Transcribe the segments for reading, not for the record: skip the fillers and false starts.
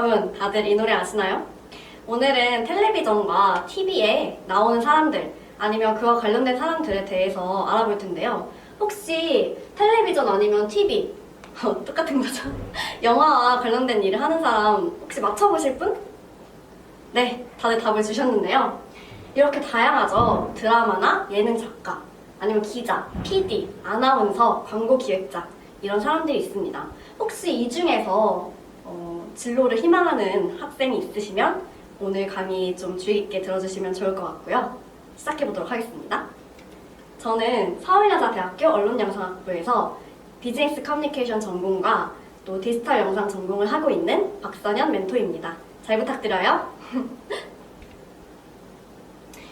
여러분 다들 이 노래 아시나요? 오늘은 텔레비전과 TV에 나오는 사람들 아니면 그와 관련된 사람들에 대해서 알아볼 텐데요. 혹시 텔레비전 아니면 TV 똑같은 거죠? 영화와 관련된 일을 하는 사람 혹시 맞춰보실 분? 네, 다들 답을 주셨는데요. 이렇게 다양하죠. 드라마나 예능 작가, 아니면 기자, PD, 아나운서, 광고 기획자 이런 사람들이 있습니다. 혹시 이 중에서 진로를 희망하는 학생이 있으시면 오늘 강의 좀 주의 깊게 들어주시면 좋을 것 같고요. 시작해보도록 하겠습니다. 저는 서울여자대학교 언론영상학부에서 비즈니스 커뮤니케이션 전공과 또 디지털 영상 전공을 하고 있는 박선현 멘토입니다. 잘 부탁드려요.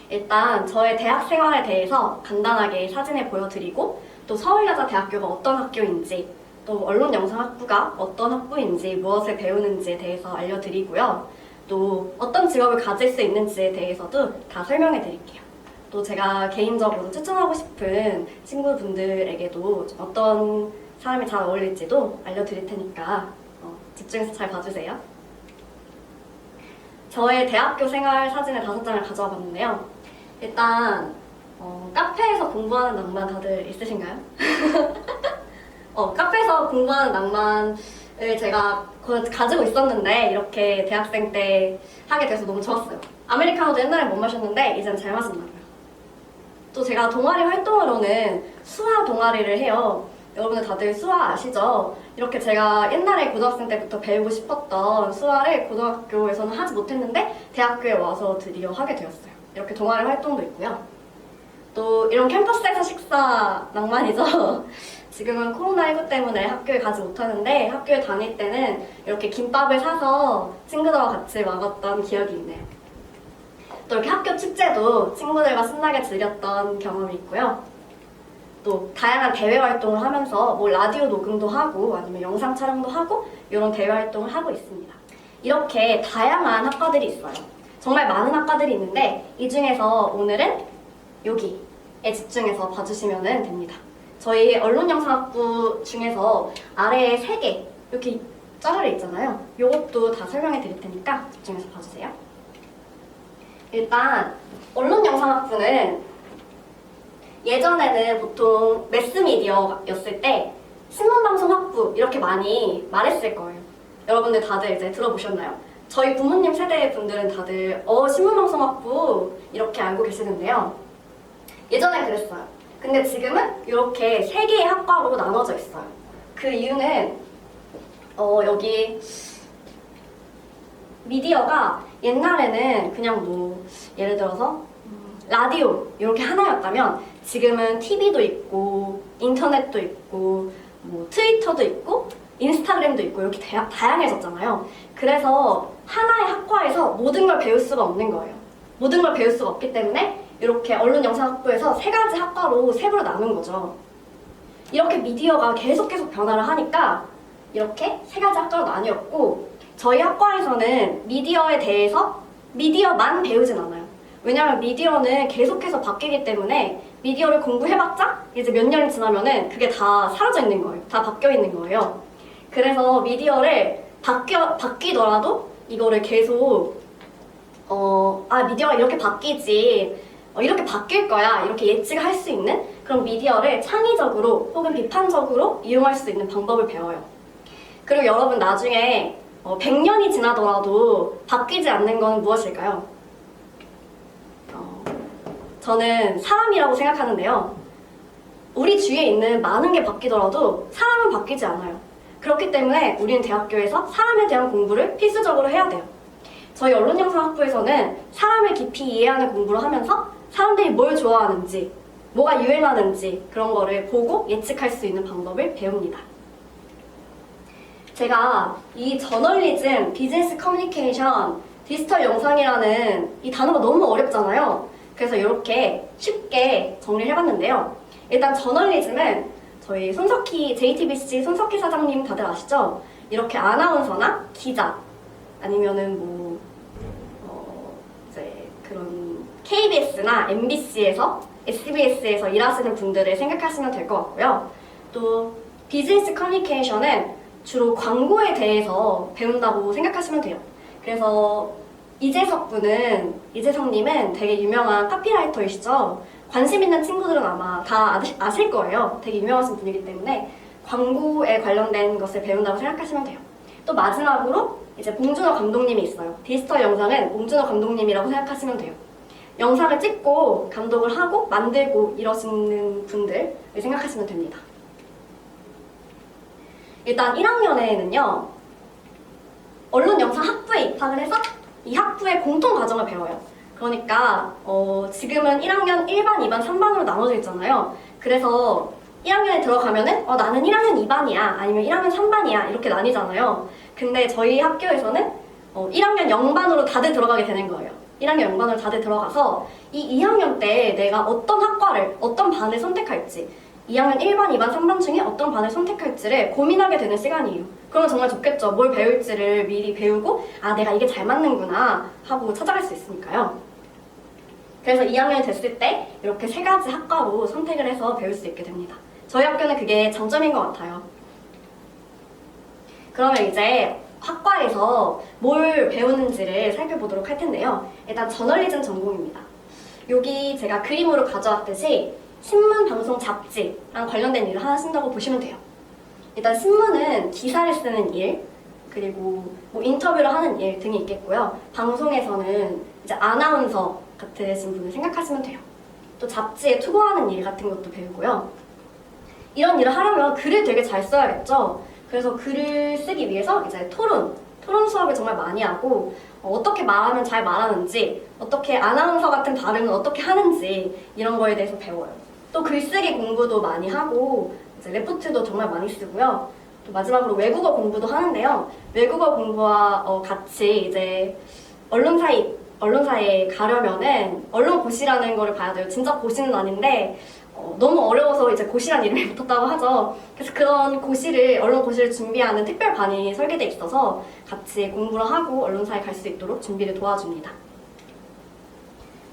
일단 저의 대학 생활에 대해서 간단하게 사진을 보여드리고 또 서울여자대학교가 어떤 학교인지 또 언론영상학부가 어떤 학부인지 무엇을 배우는지에 대해서 알려드리고요. 또 어떤 직업을 가질 수 있는지에 대해서도 다 설명해 드릴게요. 또 제가 개인적으로 추천하고 싶은 친구분들에게도 어떤 사람이 잘 어울릴지도 알려드릴 테니까 집중해서 잘 봐주세요. 저의 대학교 생활 사진을 5장을 가져와 봤는데요. 일단 카페에서 공부하는 낭만 다들 있으신가요? 카페에서 공부하는 낭만을 제가 가지고 있었는데 이렇게 대학생 때 하게 돼서 너무 좋았어요. 아메리카노도 옛날에 못 마셨는데 이젠 잘 마신다고요. 또 제가 동아리 활동으로는 수화 동아리를 해요. 여러분들 다들 수화 아시죠? 이렇게 제가 옛날에 고등학생 때부터 배우고 싶었던 수화를 고등학교에서는 하지 못했는데 대학교에 와서 드디어 하게 되었어요. 이렇게 동아리 활동도 있고요. 또 이런 캠퍼스에서 식사 낭만이죠. 지금은 코로나19 때문에 학교에 가지 못하는데 학교에 다닐 때는 이렇게 김밥을 사서 친구들과 같이 먹었던 기억이 있네요. 또 이렇게 학교 축제도 친구들과 신나게 즐겼던 경험이 있고요. 또 다양한 대외 활동을 하면서 뭐 라디오 녹음도 하고 아니면 영상 촬영도 하고 이런 대외 활동을 하고 있습니다. 이렇게 다양한 학과들이 있어요. 정말 많은 학과들이 있는데 이 중에서 오늘은 여기에 집중해서 봐주시면 됩니다. 저희 언론영상학부 중에서 아래에 3개 이렇게 짜르르 있잖아요. 이것도 다 설명해 드릴 테니까 집중해서 봐주세요. 일단 언론영상학부는 예전에는 보통 매스미디어였을 때 신문방송학부 이렇게 많이 말했을 거예요. 여러분들 다들 이제 들어보셨나요? 저희 부모님 세대 분들은 다들 신문방송학부 이렇게 알고 계시는데요. 예전엔 그랬어요. 근데 지금은 이렇게 3개의 학과로 나눠져 있어요. 그 이유는 여기 미디어가 옛날에는 그냥 뭐 예를 들어서 라디오 이렇게 하나였다면 지금은 TV도 있고 인터넷도 있고 뭐 트위터도 있고 인스타그램도 있고 이렇게 다양해졌잖아요. 그래서 하나의 학과에서 모든 걸 배울 수가 없는 거예요. 모든 걸 배울 수가 없기 때문에 이렇게 언론영상학부에서 3가지 학과로 세부로 나눈 거죠. 이렇게 미디어가 계속 변화를 하니까 이렇게 3가지 학과로 나뉘었고 저희 학과에서는 미디어에 대해서 미디어만 배우진 않아요. 왜냐하면 미디어는 계속해서 바뀌기 때문에 미디어를 공부해봤자 이제 몇 년이 지나면은 그게 다 사라져 있는 거예요. 다 바뀌어 있는 거예요. 그래서 미디어를 바뀌더라도 이거를 계속 미디어가 이렇게 바뀌지 이렇게 바뀔 거야 이렇게 예측을 할 수 있는 그런 미디어를 창의적으로 혹은 비판적으로 이용할 수 있는 방법을 배워요. 그리고 여러분 나중에 100년이 지나더라도 바뀌지 않는 건 무엇일까요? 저는 사람이라고 생각하는데요. 우리 주위에 있는 많은 게 바뀌더라도 사람은 바뀌지 않아요. 그렇기 때문에 우리는 대학교에서 사람에 대한 공부를 필수적으로 해야 돼요. 저희 언론영상학부에서는 사람을 깊이 이해하는 공부를 하면서 사람들이 뭘 좋아하는지, 뭐가 유행하는지 그런 거를 보고 예측할 수 있는 방법을 배웁니다. 제가 이 저널리즘, 비즈니스 커뮤니케이션, 디지털 영상이라는 이 단어가 너무 어렵잖아요. 그래서 이렇게 쉽게 정리를 해봤는데요. 일단 저널리즘은 저희 손석희, JTBC 손석희 사장님 다들 아시죠? 이렇게 아나운서나 기자 아니면은 이제 그런 KBS나 MBC에서 SBS에서 일하시는 분들을 생각하시면 될 것 같고요. 또 비즈니스 커뮤니케이션은 주로 광고에 대해서 배운다고 생각하시면 돼요. 그래서 이재석님은 되게 유명한 카피라이터이시죠. 관심 있는 친구들은 아마 다 아실 거예요. 되게 유명하신 분이기 때문에 광고에 관련된 것을 배운다고 생각하시면 돼요. 또 마지막으로 이제 봉준호 감독님이 있어요. 디지털 영상은 봉준호 감독님이라고 생각하시면 돼요. 영상을 찍고 감독을 하고 만들고 이러시는 분들을 생각하시면 됩니다. 일단 1학년에는요, 언론영상학부에 입학을 해서 이 학부의 공통과정을 배워요. 그러니까 지금은 1학년 1반, 2반, 3반으로 나눠져 있잖아요. 그래서 1학년에 들어가면은 나는 1학년 2반이야 아니면 1학년 3반이야 이렇게 나뉘잖아요. 근데 저희 학교에서는 1학년 0반으로 다들 들어가게 되는 거예요. 1학년 0반으로 다들 들어가서 이 2학년 때 내가 어떤 학과를, 어떤 반을 선택할지 2학년 1반, 2반, 3반 중에 어떤 반을 선택할지를 고민하게 되는 시간이에요. 그러면 정말 좋겠죠. 뭘 배울지를 미리 배우고 내가 이게 잘 맞는구나 하고 찾아갈 수 있으니까요. 그래서 2학년이 됐을 때 이렇게 3가지 학과로 선택을 해서 배울 수 있게 됩니다. 저희 학교는 그게 장점인 것 같아요. 그러면 이제 학과에서 뭘 배우는지를 살펴보도록 할 텐데요. 일단 저널리즘 전공입니다. 여기 제가 그림으로 가져왔듯이 신문, 방송, 잡지랑 관련된 일을 하신다고 보시면 돼요. 일단 신문은 기사를 쓰는 일, 그리고 뭐 인터뷰를 하는 일 등이 있겠고요. 방송에서는 이제 아나운서 같으신 분을 생각하시면 돼요. 또 잡지에 투고하는 일 같은 것도 배우고요. 이런 일을 하려면 글을 되게 잘 써야겠죠. 그래서 글을 쓰기 위해서 이제 토론 수업을 정말 많이 하고 어떻게 말하면 잘 말하는지, 어떻게 아나운서 같은 발음은 어떻게 하는지 이런 거에 대해서 배워요. 또 글쓰기 공부도 많이 하고 이제 레포트도 정말 많이 쓰고요. 또 마지막으로 외국어 공부도 하는데요. 외국어 공부와 같이 이제 언론사에 가려면은 언론고시라는 거를 봐야 돼요. 진짜 고시는 아닌데 너무 어려워서 이제 고시란 이름이 붙었다고 하죠. 그래서 그런 언론고시를 준비하는 특별반이 설계돼 있어서 같이 공부를 하고 언론사에 갈 수 있도록 준비를 도와줍니다.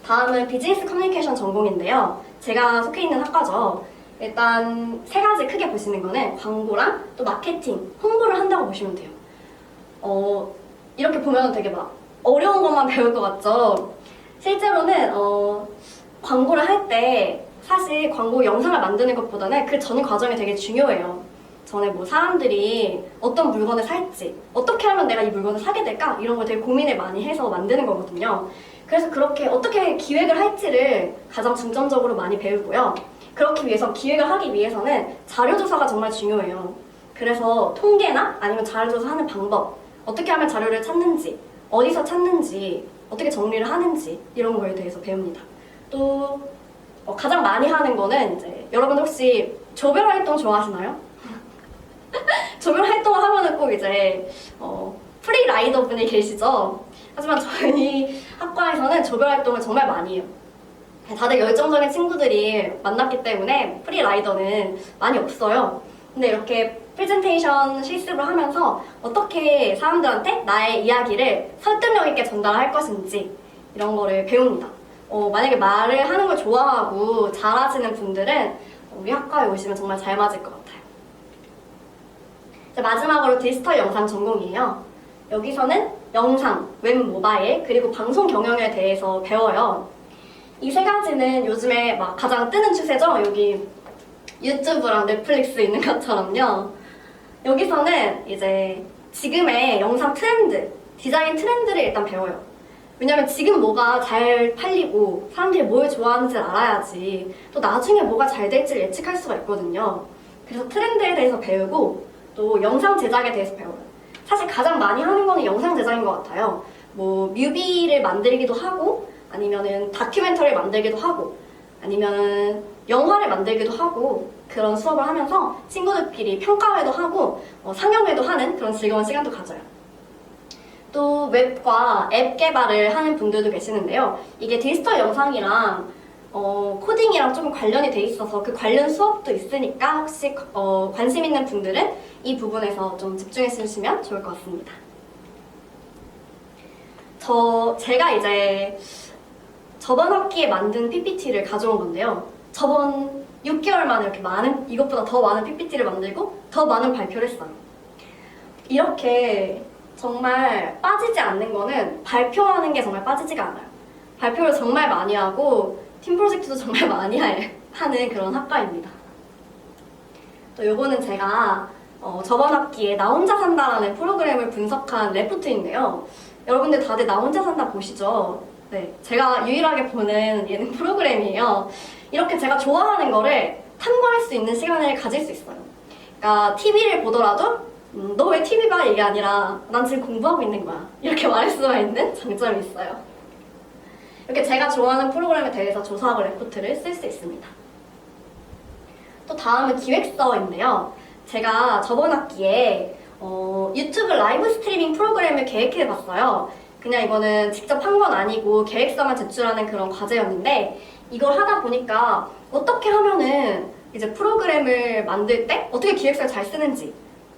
다음은 비즈니스 커뮤니케이션 전공인데요. 제가 속해 있는 학과죠. 일단 3가지 크게 보시는 거는 광고랑 또 마케팅, 홍보를 한다고 보시면 돼요. 이렇게 보면 되게 막 어려운 것만 배울 것 같죠? 실제로는 광고를 할 때 사실 광고 영상을 만드는 것보다는 그 전 과정이 되게 중요해요. 전에 뭐 사람들이 어떤 물건을 살지, 어떻게 하면 내가 이 물건을 사게 될까? 이런 걸 되게 고민을 많이 해서 만드는 거거든요. 그래서 그렇게 어떻게 기획을 할지를 가장 중점적으로 많이 배우고요. 그렇기 위해서 기획을 하기 위해서는 자료조사가 정말 중요해요. 그래서 통계나 아니면 자료조사하는 방법, 어떻게 하면 자료를 찾는지, 어디서 찾는지, 어떻게 정리를 하는지 이런 거에 대해서 배웁니다. 또 가장 많이 하는 거는 이제 여러분 혹시 조별 활동 좋아하시나요? 조별 활동을 하면은 꼭 이제 프리라이더 분이 계시죠. 하지만 저희 학과에서는 조별 활동을 정말 많이 해요. 다들 열정적인 친구들이 만났기 때문에 프리라이더는 많이 없어요. 근데 이렇게 프레젠테이션 실습을 하면서 어떻게 사람들한테 나의 이야기를 설득력 있게 전달할 것인지 이런 거를 배웁니다. 만약에 말을 하는 걸 좋아하고 잘하시는 분들은 우리 학과에 오시면 정말 잘 맞을 것 같아요. 이제 마지막으로 디지털 영상 전공이에요. 여기서는 영상, 웹 모바일, 그리고 방송 경영에 대해서 배워요. 이 3가지는 요즘에 막 가장 뜨는 추세죠? 여기 유튜브랑 넷플릭스 있는 것처럼요. 여기서는 이제 지금의 영상 트렌드, 디자인 트렌드를 일단 배워요. 왜냐면 지금 뭐가 잘 팔리고 사람들이 뭘 좋아하는지 알아야지 또 나중에 뭐가 잘 될지를 예측할 수가 있거든요. 그래서 트렌드에 대해서 배우고 또 영상 제작에 대해서 배워요. 사실 가장 많이 하는 거는 영상 제작인 것 같아요. 뭐 뮤비를 만들기도 하고 아니면은 다큐멘터리를 만들기도 하고 아니면 영화를 만들기도 하고 그런 수업을 하면서 친구들끼리 평가회도 하고 상영회도 하는 그런 즐거운 시간도 가져요. 또 웹과 앱 개발을 하는 분들도 계시는데요. 이게 디지털 영상이랑 코딩이랑 좀 관련이 돼 있어서 그 관련 수업도 있으니까 혹시 관심 있는 분들은 이 부분에서 좀 집중해 주시면 좋을 것 같습니다. 제가 이제 저번 학기에 만든 PPT를 가져온 건데요. 저번 6개월 만에 이렇게 이것보다 더 많은 PPT를 만들고 더 많은 발표를 했어요. 이렇게 정말 빠지지 않는 거는 발표하는 게 정말 빠지지가 않아요. 발표를 정말 많이 하고 팀 프로젝트도 정말 많이 하는 그런 학과입니다. 또 요거는 제가 저번 학기에 나 혼자 산다라는 프로그램을 분석한 레포트인데요. 여러분들 다들 나 혼자 산다 보시죠? 네, 제가 유일하게 보는 예능 프로그램이에요. 이렇게 제가 좋아하는 거를 탐구할 수 있는 시간을 가질 수 있어요. 그러니까 TV를 보더라도 너 왜 TV 봐? 이게 아니라 난 지금 공부하고 있는 거야. 이렇게 말할 수가 있는 장점이 있어요. 이렇게 제가 좋아하는 프로그램에 대해서 조사하고 레포트를 쓸 수 있습니다. 또 다음은 기획서인데요. 제가 저번 학기에 유튜브 라이브 스트리밍 프로그램을 계획해봤어요. 그냥 이거는 직접 한 건 아니고 계획서만 제출하는 그런 과제였는데 이걸 하다 보니까 어떻게 하면은 이제 프로그램을 만들 때 어떻게 기획서를 잘 쓰는지,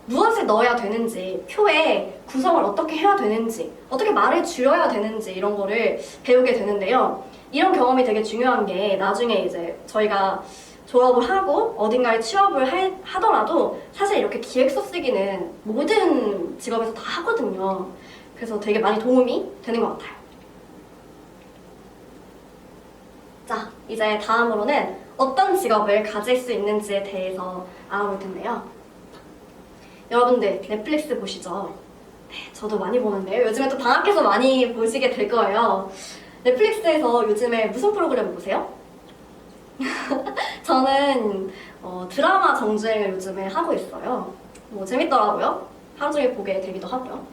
무엇을 넣어야 되는지, 표에 구성을 어떻게 해야 되는지, 어떻게 말을 줄여야 되는지 이런 거를 배우게 되는데요. 이런 경험이 되게 중요한 게 나중에 이제 저희가 졸업을 하고 어딘가에 취업을 하더라도 사실 이렇게 기획서 쓰기는 모든 직업에서 다 하거든요. 그래서 되게 많이 도움이 되는 것 같아요. 자, 이제 다음으로는 어떤 직업을 가질 수 있는지에 대해서 알아볼 텐데요. 여러분들 넷플릭스 보시죠? 네, 저도 많이 보는데요. 요즘에 또 방학해서 많이 보시게 될 거예요. 넷플릭스에서 요즘에 무슨 프로그램 보세요? 저는 드라마 정주행을 요즘에 하고 있어요. 뭐 재밌더라고요. 하루 종일 보게 되기도 하고요.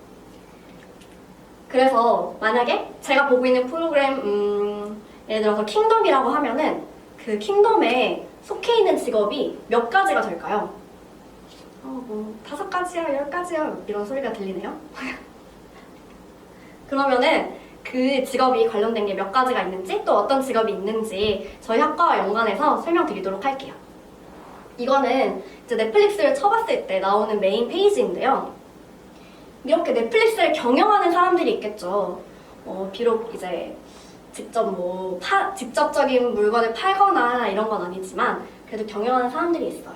그래서 만약에 제가 보고 있는 프로그램 예를 들어서 킹덤이라고 하면은 그 킹덤에 속해 있는 직업이 몇 가지가 될까요? 뭐 5가지야, 10가지야 이런 소리가 들리네요. 그러면은 그 직업이 관련된 게 몇 가지가 있는지 또 어떤 직업이 있는지 저희 학과와 연관해서 설명드리도록 할게요. 이거는 이제 넷플릭스를 쳐봤을 때 나오는 메인 페이지인데요. 이렇게 넷플릭스를 경영하는 사람들이 있겠죠. 비록 이제 직접적인 물건을 팔거나 이런 건 아니지만 그래도 경영하는 사람들이 있어요.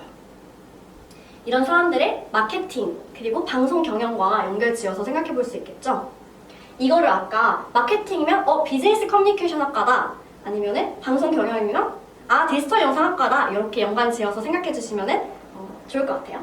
이런 사람들의 마케팅 그리고 방송 경영과 연결지어서 생각해 볼 수 있겠죠. 이거를 아까 마케팅이면 비즈니스 커뮤니케이션 학과다 아니면은 방송 경영이면 디지털 영상 학과다 이렇게 연관지어서 생각해 주시면은 좋을 것 같아요.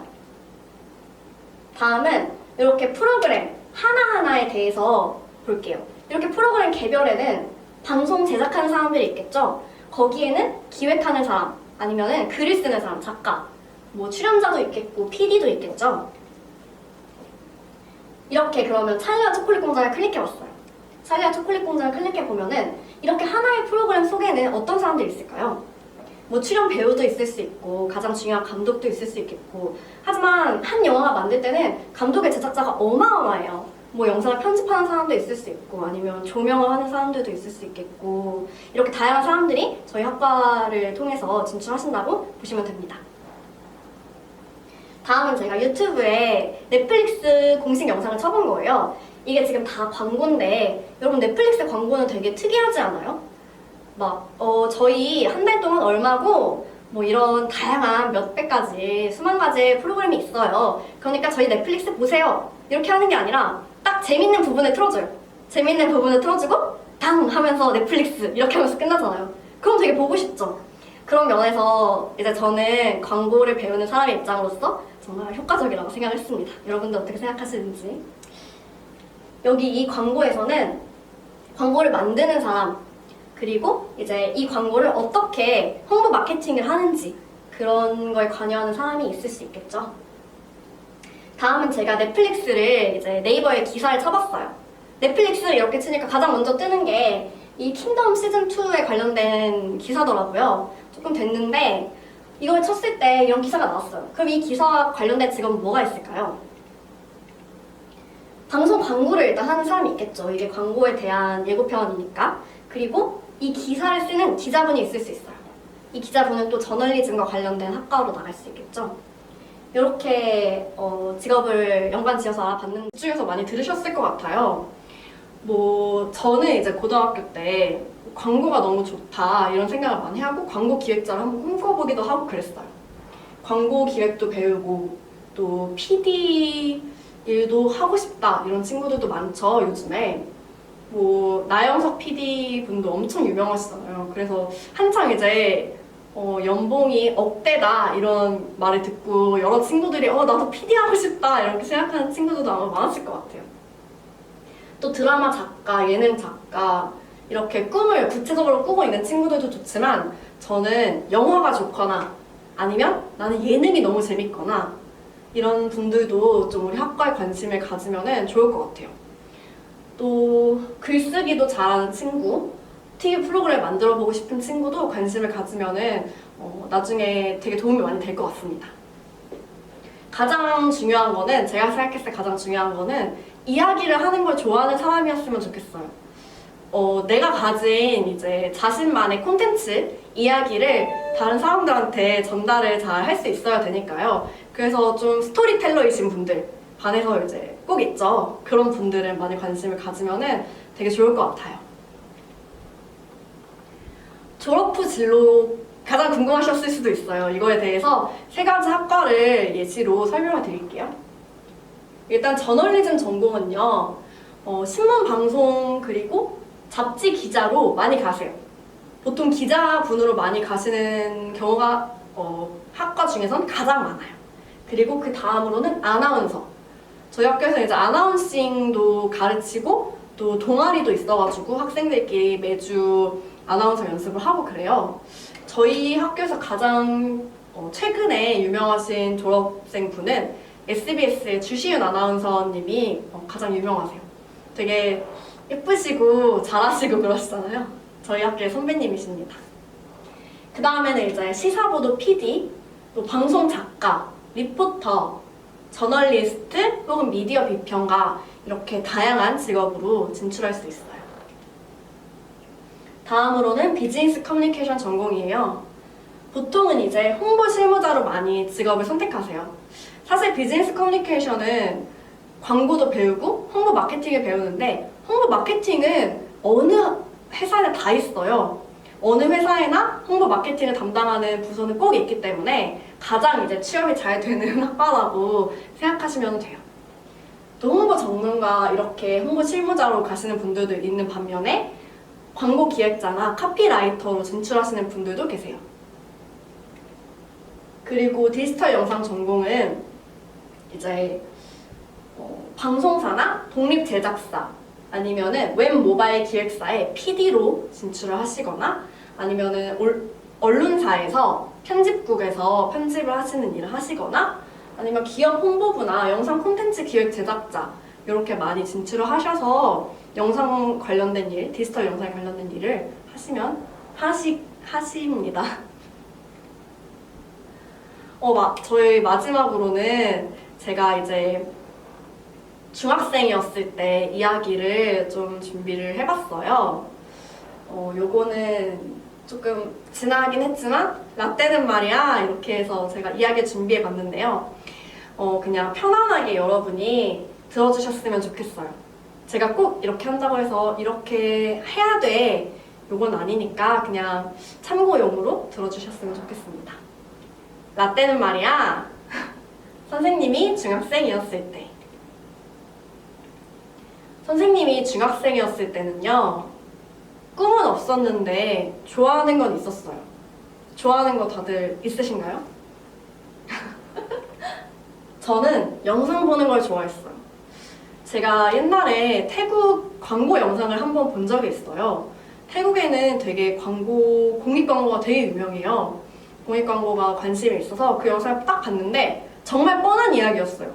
다음은 이렇게 프로그램 하나하나에 대해서 볼게요. 이렇게 프로그램 개별에는 방송 제작하는 사람들이 있겠죠. 거기에는 기획하는 사람 아니면은 글을 쓰는 사람, 작가, 뭐 출연자도 있겠고 PD도 있겠죠. 이렇게 그러면 찰리와 초콜릿 공장을 클릭해봤어요. 찰리와 초콜릿 공장을 클릭해보면은 이렇게 하나의 프로그램 속에는 어떤 사람들이 있을까요? 뭐 출연 배우도 있을 수 있고 가장 중요한 감독도 있을 수 있겠고 하지만 한 영화가 만들 때는 감독의 제작자가 어마어마해요. 뭐 영상을 편집하는 사람도 있을 수 있고 아니면 조명을 하는 사람들도 있을 수 있겠고 이렇게 다양한 사람들이 저희 학과를 통해서 진출하신다고 보시면 됩니다. 다음은 제가 유튜브에 넷플릭스 공식 영상을 쳐본 거예요. 이게 지금 다 광고인데 여러분 넷플릭스 광고는 되게 특이하지 않아요? 저희 한 달 동안 얼마고 뭐 이런 다양한 몇백 가지, 수만 가지의 프로그램이 있어요. 그러니까 저희 넷플릭스 보세요. 이렇게 하는 게 아니라 딱 재밌는 부분을 틀어줘요. 재밌는 부분을 틀어주고 당 하면서 넷플릭스 이렇게 하면서 끝나잖아요. 그럼 되게 보고 싶죠? 그런 면에서 이제 저는 광고를 배우는 사람의 입장으로서 정말 효과적이라고 생각을 했습니다. 여러분들 어떻게 생각하시는지. 여기 이 광고에서는 광고를 만드는 사람 그리고 이제 이 광고를 어떻게 홍보 마케팅을 하는지 그런 거에 관여하는 사람이 있을 수 있겠죠. 다음은 제가 넷플릭스를 이제 네이버에 기사를 쳐봤어요. 넷플릭스를 이렇게 치니까 가장 먼저 뜨는 게 이 킹덤 시즌2에 관련된 기사더라고요. 조금 됐는데 이걸 쳤을 때 이런 기사가 나왔어요. 그럼 이 기사와 관련된 직업은 뭐가 있을까요? 방송 광고를 일단 하는 사람이 있겠죠. 이게 광고에 대한 예고편이니까. 그리고 이 기사를 쓰는 기자분이 있을 수 있어요. 이 기자분은 또 저널리즘과 관련된 학과로 나갈 수 있겠죠. 이렇게 직업을 연관지어서 알아봤는데 중에서 많이 들으셨을 것 같아요. 뭐 저는 이제 고등학교 때 광고가 너무 좋다 이런 생각을 많이 하고 광고 기획자를 한번 꿈꿔보기도 하고 그랬어요. 광고 기획도 배우고 또 PD 일도 하고 싶다 이런 친구들도 많죠, 요즘에. 뭐 나영석 PD 분도 엄청 유명하시잖아요. 그래서 한창 이제 연봉이 억대다 이런 말을 듣고 여러 친구들이 나도 PD 하고 싶다 이렇게 생각하는 친구들도 아마 많았을 것 같아요. 또 드라마 작가, 예능 작가 이렇게 꿈을 구체적으로 꾸고 있는 친구들도 좋지만 저는 영화가 좋거나 아니면 나는 예능이 너무 재밌거나 이런 분들도 좀 우리 학과에 관심을 가지면 좋을 것 같아요. 또 글쓰기도 잘하는 친구, TV 프로그램 만들어보고 싶은 친구도 관심을 가지면 나중에 되게 도움이 많이 될 것 같습니다. 가장 중요한 거는, 제가 생각했을 때 가장 중요한 거는 이야기를 하는 걸 좋아하는 사람이었으면 좋겠어요. 내가 가진 이제 자신만의 콘텐츠, 이야기를 다른 사람들한테 전달을 잘 할 수 있어야 되니까요. 그래서 좀 스토리텔러이신 분들, 반에서 이제 꼭 있죠. 그런 분들은 많이 관심을 가지면 되게 좋을 것 같아요. 졸업 후 진로 가장 궁금하셨을 수도 있어요. 이거에 대해서 세 가지 학과를 예시로 설명을 드릴게요. 일단 저널리즘 전공은요, 신문, 방송, 그리고 잡지 기자로 많이 가세요. 보통 기자분으로 많이 가시는 경우가 학과 중에선 가장 많아요. 그리고 그 다음으로는 아나운서. 저희 학교에서 이제 아나운싱도 가르치고 또 동아리도 있어가지고 학생들끼리 매주 아나운서 연습을 하고 그래요. 저희 학교에서 가장 최근에 유명하신 졸업생 분은 SBS의 주시은 아나운서님이 가장 유명하세요. 되게 예쁘시고 잘하시고 그러시잖아요. 저희 학교의 선배님이십니다. 그 다음에는 이제 시사보도 PD, 또 방송 작가, 리포터, 저널리스트 혹은 미디어 비평가 이렇게 다양한 직업으로 진출할 수 있어요. 다음으로는 비즈니스 커뮤니케이션 전공이에요. 보통은 이제 홍보 실무자로 많이 직업을 선택하세요. 사실 비즈니스 커뮤니케이션은 광고도 배우고 홍보 마케팅을 배우는데 홍보 마케팅은 어느 회사에 다 있어요. 어느 회사에나 홍보 마케팅을 담당하는 부서는 꼭 있기 때문에 가장 이제 취업이 잘 되는 학과라고 생각하시면 돼요. 또 홍보 전문가 이렇게 홍보 실무자로 가시는 분들도 있는 반면에 광고 기획자나 카피라이터로 진출하시는 분들도 계세요. 그리고 디지털 영상 전공은 이제 방송사나 독립 제작사 아니면은 웹 모바일 기획사의 PD로 진출을 하시거나 아니면은 언론사에서 편집국에서 편집을 하시는 일을 하시거나 아니면 기업 홍보부나 영상 콘텐츠 기획 제작자 이렇게 많이 진출을 하셔서 영상 관련된 일, 디지털 영상 관련된 일을 하십니다. 저희 마지막으로는 제가 이제 중학생이었을 때 이야기를 좀 준비를 해봤어요. 요거는 조금 지나긴 했지만 라떼는 말이야 이렇게 해서 제가 이야기 준비해봤는데요. 그냥 편안하게 여러분이 들어주셨으면 좋겠어요. 제가 꼭 이렇게 한다고 해서 이렇게 해야 돼 요건 아니니까 그냥 참고용으로 들어주셨으면 좋겠습니다. 라떼는 말이야 선생님이 중학생이었을 때. 선생님이 중학생이었을 때는요, 꿈은 없었는데 좋아하는 건 있었어요. 좋아하는 거 다들 있으신가요? 저는 영상 보는 걸 좋아했어요. 제가 옛날에 태국 광고 영상을 한번 본 적이 있어요. 태국에는 되게 공익광고가 되게 유명해요. 공익광고가 관심이 있어서 그 영상을 딱 봤는데 정말 뻔한 이야기였어요.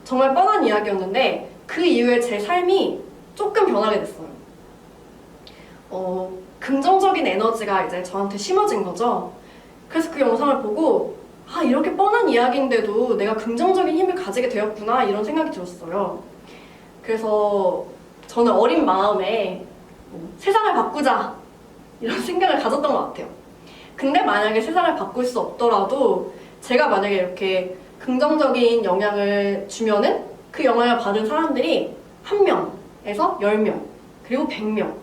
정말 뻔한 이야기였는데 그 이후에 제 삶이 조금 변하게 됐어요. 긍정적인 에너지가 이제 저한테 심어진 거죠. 그래서 그 영상을 보고 이렇게 뻔한 이야기인데도 내가 긍정적인 힘을 가지게 되었구나 이런 생각이 들었어요. 그래서 저는 어린 마음에 세상을 바꾸자 이런 생각을 가졌던 것 같아요. 근데 만약에 세상을 바꿀 수 없더라도 제가 만약에 이렇게 긍정적인 영향을 주면은 그 영향을 받은 사람들이 1명에서 10명 그리고 100명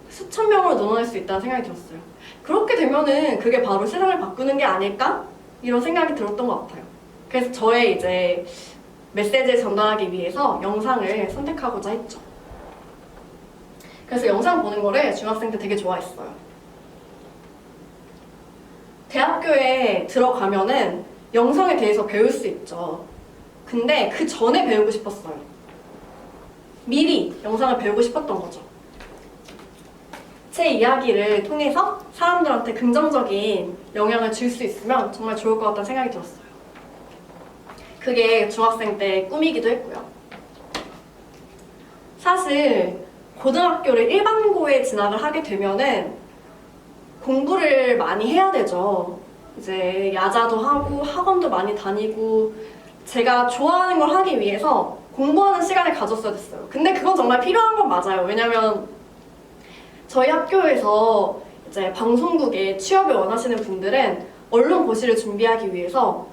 수천 명으로 늘어날 수 있다는 생각이 들었어요. 그렇게 되면은 그게 바로 세상을 바꾸는 게 아닐까? 이런 생각이 들었던 것 같아요. 그래서 저의 이제 메시지를 전달하기 위해서 영상을 선택하고자 했죠. 그래서 영상 보는 거를 중학생 때 되게 좋아했어요. 대학교에 들어가면은 영상에 대해서 배울 수 있죠. 근데 그 전에 배우고 싶었어요. 미리 영상을 배우고 싶었던 거죠. 제 이야기를 통해서 사람들한테 긍정적인 영향을 줄 수 있으면 정말 좋을 것 같다는 생각이 들었어요. 그게 중학생 때 꿈이기도 했고요. 사실 고등학교를 일반고에 진학을 하게 되면은 공부를 많이 해야 되죠. 이제 야자도 하고 학원도 많이 다니고 제가 좋아하는 걸 하기 위해서 공부하는 시간을 가졌어야 됐어요. 근데 그건 정말 필요한 건 맞아요. 왜냐면 저희 학교에서 이제 방송국에 취업을 원하시는 분들은 언론고시를 준비하기 위해서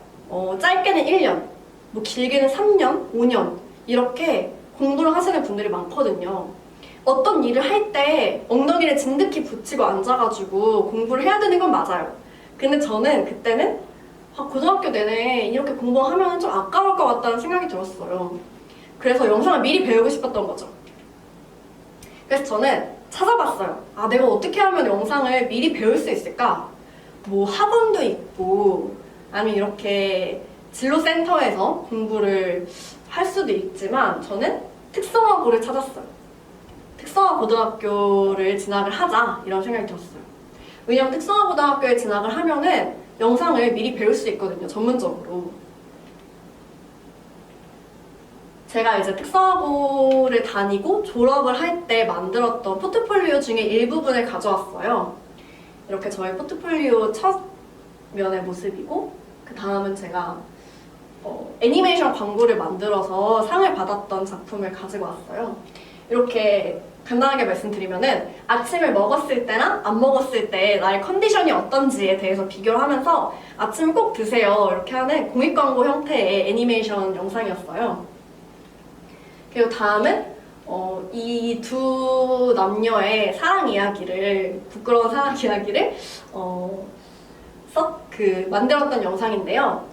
짧게는 1년, 뭐 길게는 3년, 5년 이렇게 공부를 하시는 분들이 많거든요. 어떤 일을 할 때 엉덩이를 진득히 붙이고 앉아가지고 공부를 해야 되는 건 맞아요. 근데 저는 그때는 고등학교 내내 이렇게 공부하면 좀 아까울 것 같다는 생각이 들었어요. 그래서 영상을 미리 배우고 싶었던 거죠. 그래서 저는 찾아봤어요. 내가 어떻게 하면 영상을 미리 배울 수 있을까? 뭐 학원도 있고 아니면 이렇게 진로센터에서 공부를 할 수도 있지만 저는 특성화고를 찾았어요. 특성화 고등학교를 진학을 하자 이런 생각이 들었어요. 왜냐면 특성화 고등학교에 진학을 하면은 영상을 미리 배울 수 있거든요. 전문적으로. 제가 이제 특성화고를 다니고 졸업을 할 때 만들었던 포트폴리오 중에 일부분을 가져왔어요. 이렇게 저의 포트폴리오 첫 면의 모습이고 그 다음은 제가 애니메이션 광고를 만들어서 상을 받았던 작품을 가지고 왔어요. 이렇게 간단하게 말씀드리면은 아침을 먹었을 때랑 안 먹었을 때 나의 컨디션이 어떤지에 대해서 비교를 하면서 아침을 꼭 드세요 이렇게 하는 공익 광고 형태의 애니메이션 영상이었어요. 그리고 다음은 이 두 남녀의 사랑 이야기를 부끄러운 사랑 이야기를 만들었던 영상인데요.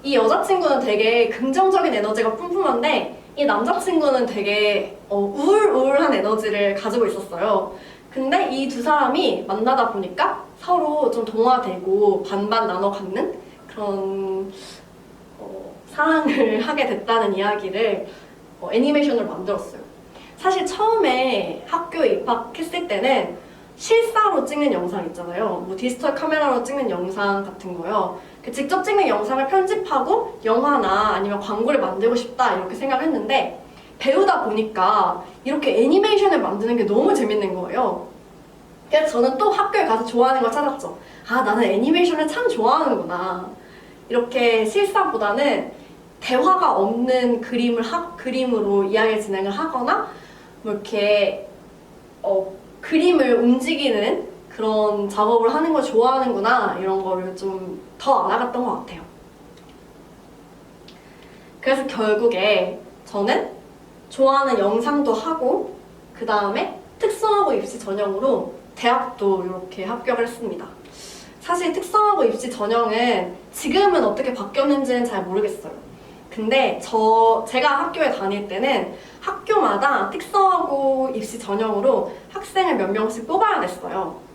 이 여자친구는 되게 긍정적인 에너지가 뿜뿜한데 이 남자친구는 되게 우울우울한 에너지를 가지고 있었어요. 근데 이 두 사람이 만나다 보니까 서로 좀 동화되고 반반 나눠 갖는 그런 사랑을 하게 됐다는 이야기를 애니메이션으로 만들었어요. 사실 처음에 학교에 입학했을 때는 실사로 찍는 영상 있잖아요. 뭐 디지털 카메라로 찍는 영상 같은 거요. 직접 찍는 영상을 편집하고 영화나 아니면 광고를 만들고 싶다 이렇게 생각을 했는데 배우다 보니까 이렇게 애니메이션을 만드는 게 너무 재밌는 거예요. 그래서 저는 또 학교에 가서 좋아하는 걸 찾았죠. 나는 애니메이션을 참 좋아하는구나. 이렇게 실사보다는 대화가 없는 그림으로 이야기 진행을 하거나 뭐 이렇게 그림을 움직이는 그런 작업을 하는 걸 좋아하는구나 이런 거를 좀 더 알아갔던 것 같아요. 그래서 결국에 저는 좋아하는 영상도 하고 그 다음에 특성화고 입시 전형으로 대학도 이렇게 합격을 했습니다. 사실 특성화고 입시 전형은 지금은 어떻게 바뀌었는지는 잘 모르겠어요. 근데 제가 학교에 다닐 때는 학교마다 특성화고 입시 전형으로 학생을 몇 명씩 뽑아야 됐어요.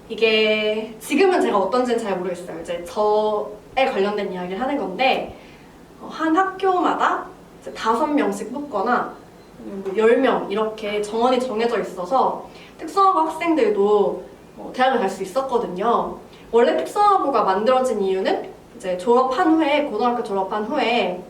이게 지금은 제가 어떤지는 잘 모르겠어요. 이제 저에 관련된 이야기를 하는 건데 한 학교마다 이제 5명씩 뽑거나 10명 이렇게 정원이 정해져 있어서 특성화고 학생들도 대학을 갈 수 있었거든요. 원래 특성화고가 만들어진 이유는 이제 고등학교 졸업한 후에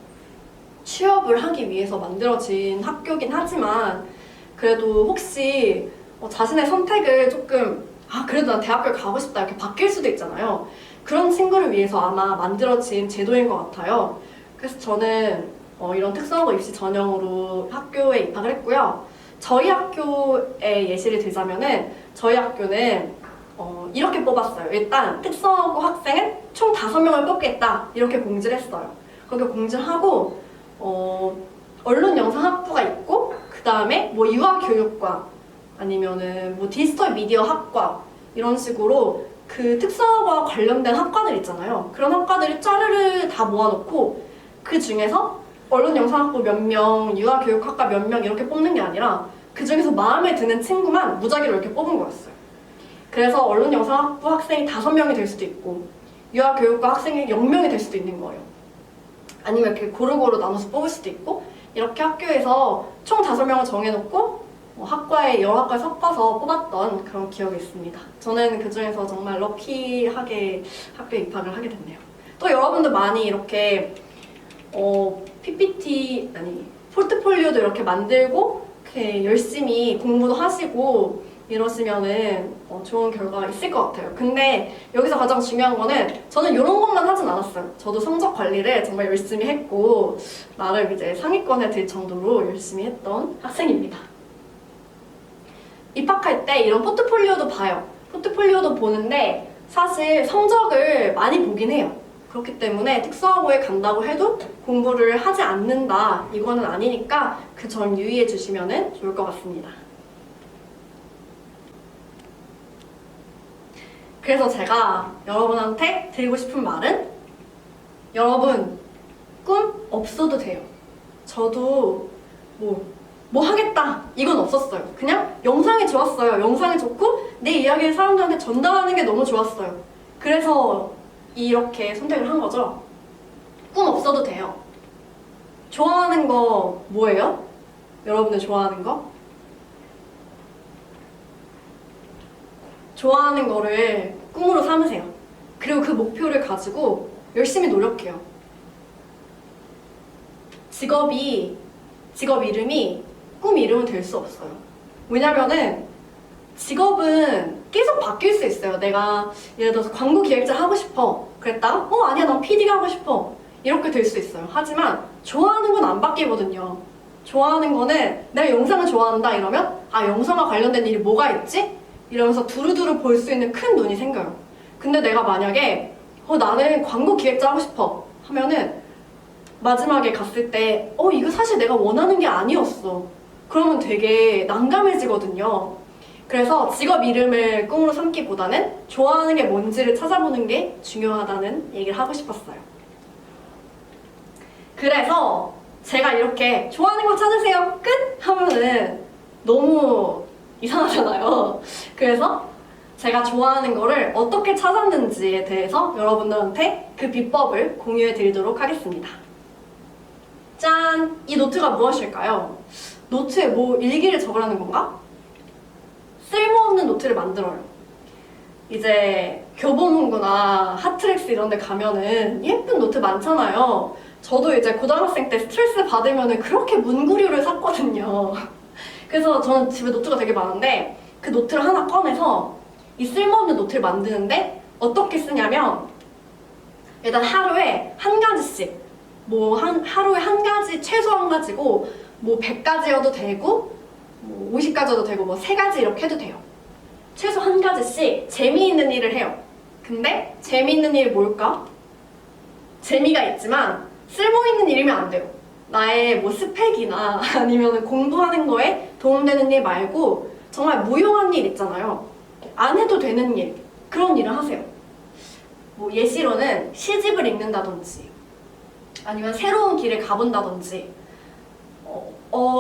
취업을 하기 위해서 만들어진 학교긴 하지만 그래도 혹시 자신의 선택을 조금 그래도 난 대학교를 가고 싶다 이렇게 바뀔 수도 있잖아요. 그런 친구를 위해서 아마 만들어진 제도인 것 같아요. 그래서 저는 이런 특성화고 입시 전형으로 학교에 입학을 했고요. 저희 학교의 예시를 들자면은 저희 학교는 이렇게 뽑았어요. 일단 특성화고 학생은 총 5명을 뽑겠다 이렇게 공지를 했어요. 그렇게 공지를 하고 언론영상학부가 있고 그 다음에 뭐 유아교육과 아니면은 뭐 디지털 미디어 학과 이런 식으로 그 특성화고와 관련된 학과들 있잖아요. 그런 학과들을 짜르르 다 모아놓고 그 중에서 언론영상학부 몇 명, 유아교육학과 몇 명 이렇게 뽑는 게 아니라 그 중에서 마음에 드는 친구만 무작위로 이렇게 뽑은 거였어요. 그래서 언론영상학부 학생이 5명이 될 수도 있고 유아교육과 학생이 0명이 될 수도 있는 거예요. 아니면 이렇게 고루고루 나눠서 뽑을 수도 있고 이렇게 학교에서 총 5명을 정해놓고 학과에 여러 학과에 섞어서 뽑았던 그런 기억이 있습니다. 저는 그 중에서 정말 럭키하게 학교에 입학을 하게 됐네요. 또 여러분도 많이 이렇게 PPT 포트폴리오도 이렇게 만들고 이렇게 열심히 공부도 하시고 이러시면은 좋은 결과가 있을 것 같아요. 근데 여기서 가장 중요한 거는 저는 이런 것만 하진 않았어요. 저도 성적 관리를 정말 열심히 했고 나름 이제 상위권에 들 정도로 열심히 했던 학생입니다. 입학할 때 이런 포트폴리오도 봐요. 포트폴리오도 보는데 사실 성적을 많이 보긴 해요. 그렇기 때문에 특수학부에 간다고 해도 공부를 하지 않는다 이거는 아니니까 그 점 유의해 주시면 좋을 것 같습니다. 그래서 제가 여러분한테 드리고 싶은 말은 여러분 꿈 없어도 돼요. 저도 뭐 하겠다 이건 없었어요. 그냥 영상이 좋았어요. 영상이 좋고 내 이야기를 사람들한테 전달하는 게 너무 좋았어요. 그래서 이렇게 선택을 한 거죠. 꿈 없어도 돼요. 좋아하는 거 뭐예요? 여러분들 좋아하는 거? 좋아하는 거를 꿈으로 삼으세요. 그리고 그 목표를 가지고 열심히 노력해요. 직업 이름이 꿈 이름은 될 수 없어요. 왜냐면은 직업은 계속 바뀔 수 있어요. 내가 예를 들어서 광고 기획자 하고 싶어 그랬다가 아니야 난 PD가 하고 싶어 이렇게 될 수 있어요. 하지만 좋아하는 건 안 바뀌거든요. 좋아하는 거는 내가 영상을 좋아한다 이러면 영상과 관련된 일이 뭐가 있지? 이러면서 두루두루 볼 수 있는 큰 눈이 생겨요. 근데 내가 만약에 나는 광고 기획자 하고 싶어 하면은 마지막에 갔을 때 이거 사실 내가 원하는 게 아니었어. 그러면 되게 난감해지거든요. 그래서 직업 이름을 꿈으로 삼기보다는 좋아하는 게 뭔지를 찾아보는 게 중요하다는 얘기를 하고 싶었어요. 그래서 제가 이렇게 좋아하는 거 찾으세요 끝! 하면은 너무 이상하잖아요. 그래서 제가 좋아하는 거를 어떻게 찾았는지에 대해서 여러분들한테 그 비법을 공유해 드리도록 하겠습니다. 짠! 이 노트가 무엇일까요? 노트에 일기를 적으라는 건가? 쓸모없는 노트를 만들어요. 이제 교보문고나 핫트랙스 이런 데 가면은 예쁜 노트 많잖아요. 저도 이제 고등학생 때 스트레스 받으면은 그렇게 문구류를 샀거든요. 그래서 저는 집에 노트가 되게 많은데 그 노트를 하나 꺼내서 이 쓸모없는 노트를 만드는데 어떻게 쓰냐면 일단 하루에 한 가지씩 하루에 한 가지 최소 한 가지고 100가지여도 되고 50가지여도 되고 3가지 이렇게 해도 돼요. 최소 한 가지씩 재미있는 일을 해요. 근데 재미있는 일이 뭘까? 재미가 있지만 쓸모있는 일이면 안 돼요. 나의 스펙이나 아니면 공부하는 거에 도움되는 일 말고 정말 무용한 일 있잖아요. 안 해도 되는 일, 그런 일을 하세요. 예시로는 시집을 읽는다든지 아니면 새로운 길을 가본다든지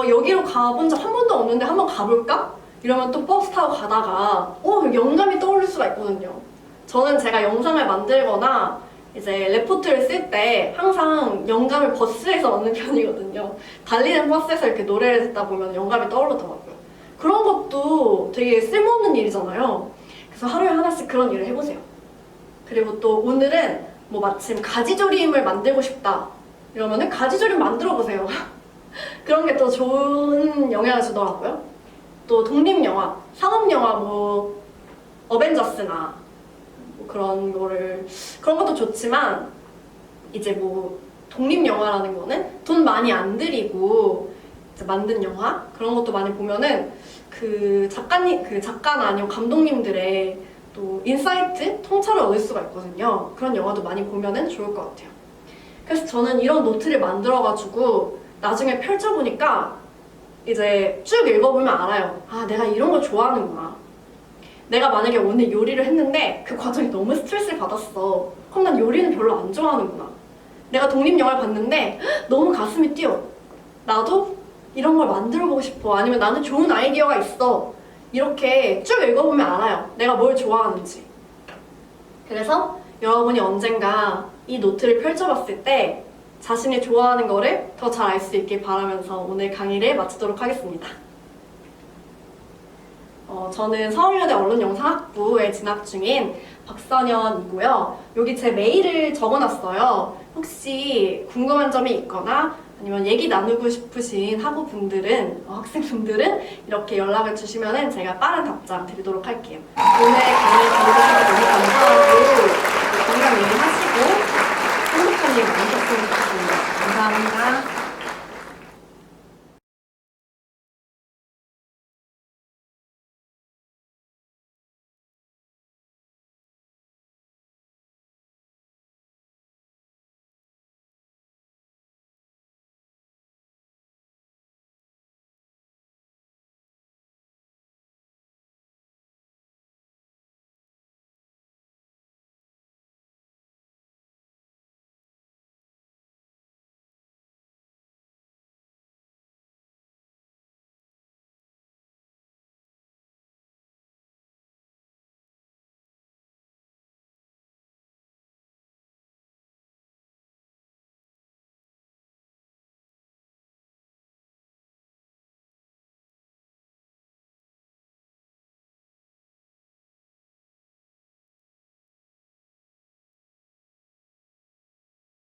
여기로 가본 적 한 번도 없는데 한번 가볼까? 이러면 또 버스 타고 가다가 영감이 떠오를 수가 있거든요. 저는 제가 영상을 만들거나 이제 레포트를 쓸 때 항상 영감을 버스에서 얻는 편이거든요. 달리는 버스에서 이렇게 노래를 듣다 보면 영감이 떠오르더라고요. 그런 것도 되게 쓸모없는 일이잖아요. 그래서 하루에 하나씩 그런 일을 해보세요. 그리고 또 오늘은 마침 가지조림을 만들고 싶다 이러면은 가지조림 만들어보세요. 그런 게 또 좋은 영향을 주더라고요. 또 독립영화, 상업영화 어벤져스나 그런 것도 좋지만 이제 독립영화라는 거는 돈 많이 안 들이고 이제 만든 영화 그런 것도 많이 보면은 그 작가나 아니면 감독님들의 또 인사이트, 통찰을 얻을 수가 있거든요. 그런 영화도 많이 보면은 좋을 것 같아요. 그래서 저는 이런 노트를 만들어가지고 나중에 펼쳐보니까 이제 쭉 읽어보면 알아요. 내가 이런 걸 좋아하는구나. 내가 만약에 오늘 요리를 했는데 그 과정이 너무 스트레스를 받았어. 그럼 난 요리는 별로 안 좋아하는구나. 내가 독립영화를 봤는데 너무 가슴이 뛰어. 나도 이런 걸 만들어보고 싶어. 아니면 나는 좋은 아이디어가 있어. 이렇게 쭉 읽어보면 알아요. 내가 뭘 좋아하는지. 그래서 여러분이 언젠가 이 노트를 펼쳐봤을 때 자신이 좋아하는 거를 더 잘 알 수 있길 바라면서 오늘 강의를 마치도록 하겠습니다. 저는 서울여대 언론영상학부에 진학 중인 박선현이고요. 여기 제 메일을 적어놨어요. 혹시 궁금한 점이 있거나 아니면 얘기 나누고 싶으신 학우분들은, 학생분들은 이렇게 연락을 주시면 제가 빠른 답장 드리도록 할게요. 오늘 강의 들어주셔서 너무 감사하고 건강 얘기하시고 행복한 일 많으셨으면 좋겠습니다. 감사합니다.